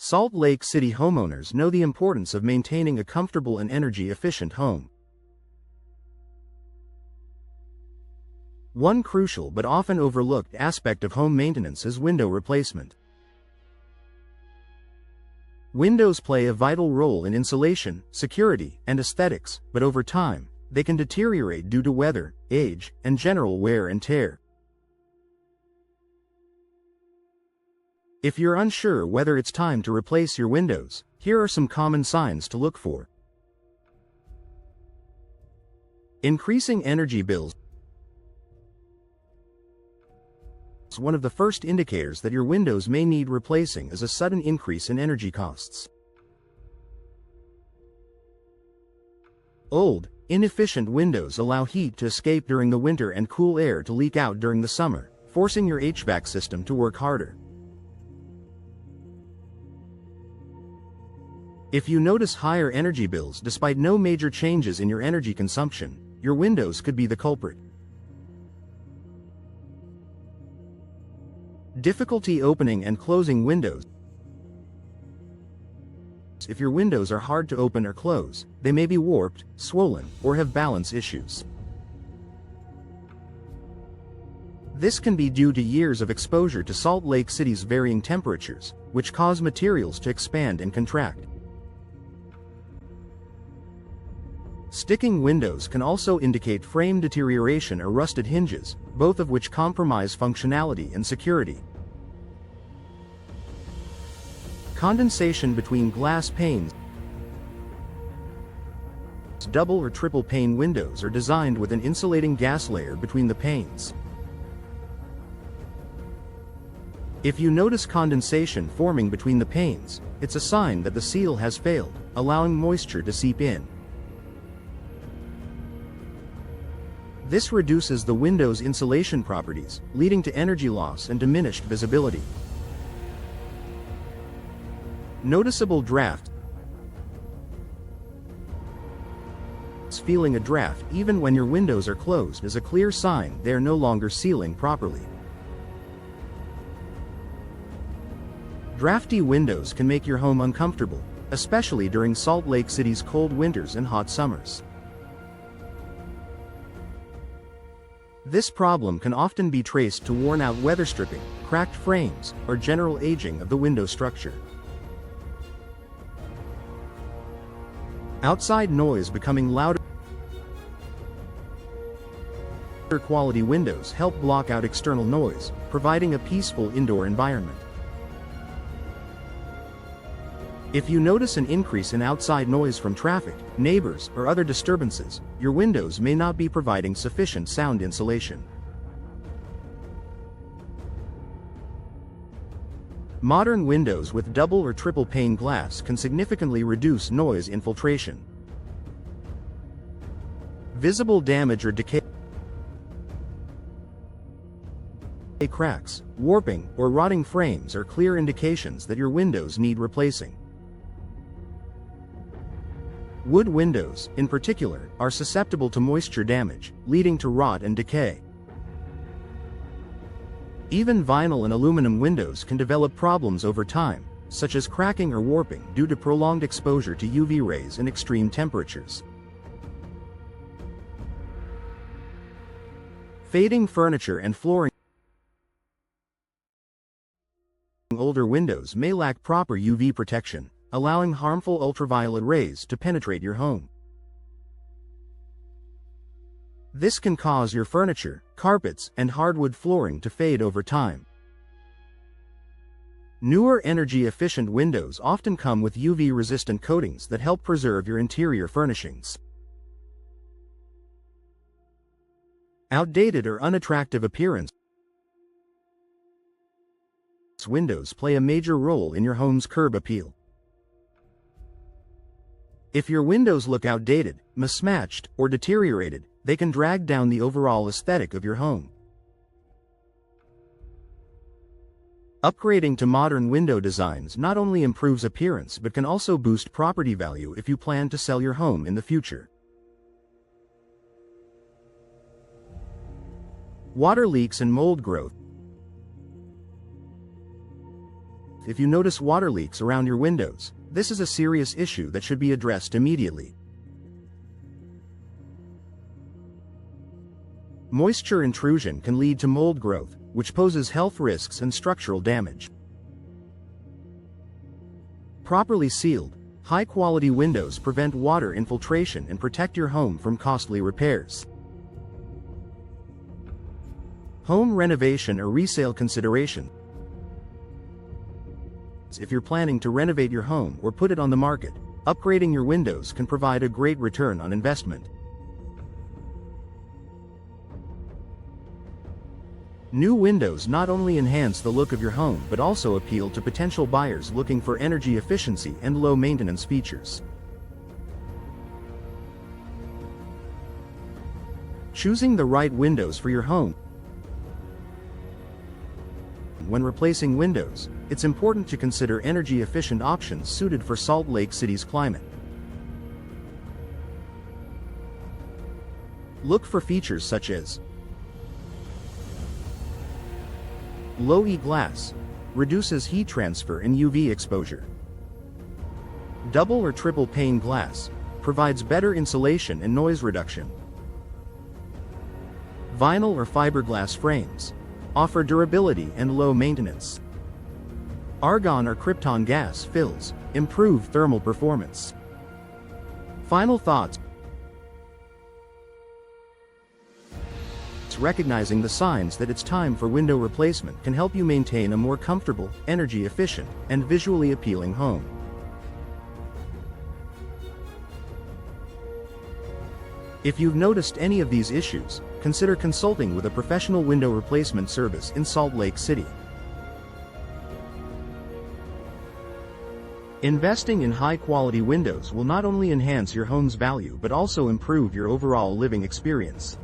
Salt Lake City homeowners know the importance of maintaining a comfortable and energy-efficient home. One crucial but often overlooked aspect of home maintenance is window replacement. Windows play a vital role in insulation, security, and aesthetics, but over time, they can deteriorate due to weather, age, and general wear and tear. If you're unsure whether it's time to replace your windows, here are some common signs to look for. Increasing energy bills. One of the first indicators that your windows may need replacing is a sudden increase in energy costs. Old, inefficient windows allow heat to escape during the winter and cool air to leak out during the summer, forcing your HVAC system to work harder. If you notice higher energy bills despite no major changes in your energy consumption, your windows could be the culprit. Difficulty opening and closing windows. If your windows are hard to open or close, they may be warped, swollen, or have balance issues. This can be due to years of exposure to Salt Lake City's varying temperatures, which cause materials to expand and contract. Sticking windows can also indicate frame deterioration or rusted hinges, both of which compromise functionality and security. Condensation between glass panes. Double or triple pane windows are designed with an insulating gas layer between the panes. If you notice condensation forming between the panes, it's a sign that the seal has failed, allowing moisture to seep in. This reduces the window's insulation properties, leading to energy loss and diminished visibility. Noticeable draft. Feeling a draft even when your windows are closed is a clear sign they are no longer sealing properly. Drafty windows can make your home uncomfortable, especially during Salt Lake City's cold winters and hot summers. This problem can often be traced to worn-out weather stripping, cracked frames, or general aging of the window structure. Outside noise becoming louder. Quality windows help block out external noise, providing a peaceful indoor environment. If you notice an increase in outside noise from traffic, neighbors, or other disturbances, your windows may not be providing sufficient sound insulation. Modern windows with double or triple pane glass can significantly reduce noise infiltration. Visible damage or decay. Cracks, warping, or rotting frames are clear indications that your windows need replacing. Wood windows, in particular, are susceptible to moisture damage, leading to rot and decay. Even vinyl and aluminum windows can develop problems over time, such as cracking or warping due to prolonged exposure to UV rays and extreme temperatures. Fading furniture and flooring. Older windows may lack proper UV protection, allowing harmful ultraviolet rays to penetrate your home. This can cause your furniture, carpets, and hardwood flooring to fade over time. Newer energy-efficient windows often come with UV-resistant coatings that help preserve your interior furnishings. Outdated or unattractive appearance. Windows play a major role in your home's curb appeal. If your windows look outdated, mismatched, or deteriorated, they can drag down the overall aesthetic of your home. Upgrading to modern window designs not only improves appearance but can also boost property value if you plan to sell your home in the future. Water leaks and mold growth. If you notice water leaks around your windows, this is a serious issue that should be addressed immediately. Moisture intrusion can lead to mold growth, which poses health risks and structural damage. Properly sealed, high-quality windows prevent water infiltration and protect your home from costly repairs. Home renovation or resale consideration. If you're planning to renovate your home or put it on the market, upgrading your windows can provide a great return on investment. New windows not only enhance the look of your home but also appeal to potential buyers looking for energy efficiency and low-maintenance features. Choosing the right windows for your home. When replacing windows, it's important to consider energy-efficient options suited for Salt Lake City's climate. Look for features such as low E glass, reduces heat transfer and UV exposure. Double or triple pane glass, provides better insulation and noise reduction. Vinyl or fiberglass frames, offer durability and low maintenance. Argon or krypton gas fills, improve thermal performance. Final thoughts. Recognizing the signs that it's time for window replacement can help you maintain a more comfortable, energy-efficient, and visually appealing home. If you've noticed any of these issues, consider consulting with a professional window replacement service in Salt Lake City. Investing in high-quality windows will not only enhance your home's value but also improve your overall living experience.